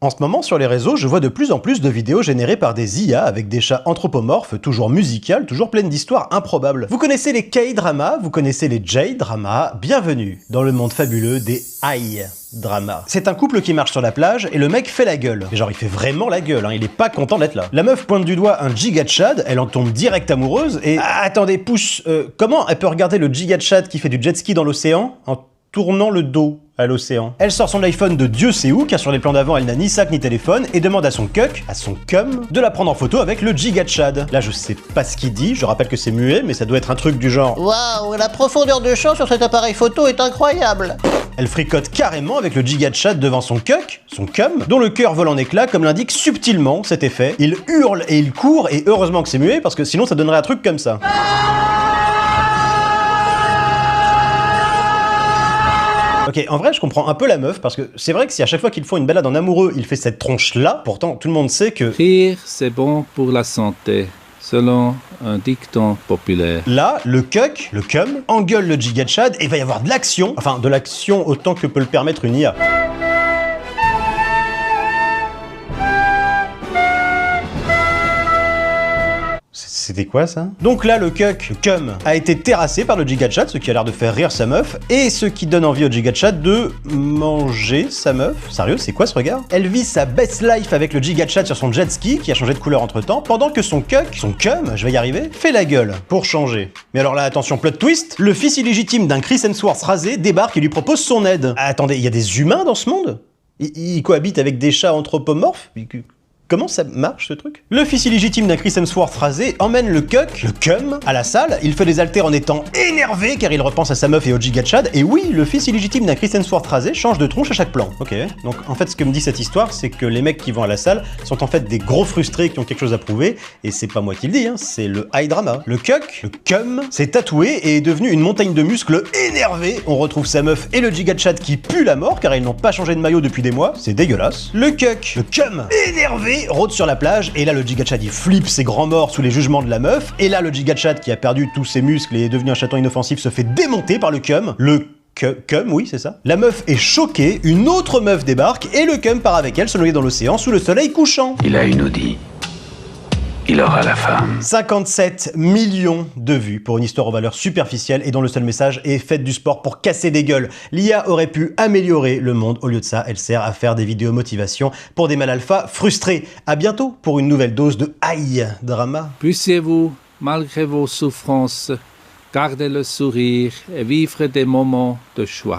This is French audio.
En ce moment, sur les réseaux, je vois de plus en plus de vidéos générées par des IA avec des chats anthropomorphes, toujours musicales, toujours pleines d'histoires improbables. Vous connaissez les K-dramas, vous connaissez les J-dramas, bienvenue dans le monde fabuleux des I-dramas. C'est un couple qui marche sur la plage et le mec fait la gueule. Et genre, il fait vraiment la gueule, hein, il est pas content d'être là. La meuf pointe du doigt un giga Chad, elle en tombe direct amoureuse et... Ah, attendez, pousse, comment elle peut regarder le giga Chad qui fait du jet ski dans l'océan en tournant le dos à l'océan? Elle sort son iPhone de Dieu sait où, car sur les plans d'avant, elle n'a ni sac ni téléphone, et demande à son cuck, à son cum, de la prendre en photo avec le giga Chad. Là, je sais pas ce qu'il dit, je rappelle que c'est muet, mais ça doit être un truc du genre... Waouh, la profondeur de champ sur cet appareil photo est incroyable. Elle fricote carrément avec le giga Chad devant son cuck, son cum, dont le cœur vole en éclats, comme l'indique subtilement cet effet. Il hurle et il court, et heureusement que c'est muet, parce que sinon ça donnerait un truc comme ça. Ok, en vrai, je comprends un peu la meuf, parce que c'est vrai que si à chaque fois qu'ils font une balade en amoureux, il fait cette tronche-là, pourtant tout le monde sait que... Rire, c'est bon pour la santé, selon un dicton populaire. Là, le cuck, le cum, engueule le giga Chad, et il va y avoir de l'action, enfin de l'action autant que peut le permettre une IA. C'était quoi ça? Donc là, le cuck, le cum, a été terrassé par le giga Chad, ce qui a l'air de faire rire sa meuf, et ce qui donne envie au giga Chad de manger sa meuf. Sérieux, c'est quoi ce regard? Elle vit sa best life avec le giga Chad sur son jet ski, qui a changé de couleur entre temps, pendant que son cuck, son cum, je vais y arriver, fait la gueule, pour changer. Mais alors là, attention, plot twist, le fils illégitime d'un Chris Hemsworth rasé débarque et lui propose son aide. Ah, attendez, il y a des humains dans ce monde? Ils cohabitent avec des chats anthropomorphes? Comment ça marche ce truc? Le fils illégitime d'un Chris Hemsworth rasé emmène le cuck, le cum, à la salle, il fait des haltères en étant énervé car il repense à sa meuf et au giga Chad, et oui, le fils illégitime d'un Chris Hemsworth rasé change de tronche à chaque plan. Ok, donc en fait ce que me dit cette histoire, c'est que les mecs qui vont à la salle sont en fait des gros frustrés qui ont quelque chose à prouver, et c'est pas moi qui le dis, hein, c'est le I-drama. Le cuck, le cum, s'est tatoué et est devenu une montagne de muscles énervés. On retrouve sa meuf et le giga Chad qui puent la mort car ils n'ont pas changé de maillot depuis des mois, c'est dégueulasse. Le cuck, le cum, énervé, rôde sur la plage, et là le giga Chad il flippe ses grands morts sous les jugements de la meuf, et là le giga Chad qui a perdu tous ses muscles et est devenu un chaton inoffensif se fait démonter par le cum. Le cum, oui, c'est ça. La meuf est choquée, une autre meuf débarque, et le cum part avec elle se noyer dans l'océan sous le soleil couchant. Il a une Audi. Il aura la femme. 57 millions de vues pour une histoire aux valeurs superficielles et dont le seul message est faites du sport pour casser des gueules. L'IA aurait pu améliorer le monde, au lieu de ça, elle sert à faire des vidéos motivation pour des mal alpha frustrés. À bientôt pour une nouvelle dose de I-drama. Puissiez-vous, malgré vos souffrances, garder le sourire et vivre des moments de joie.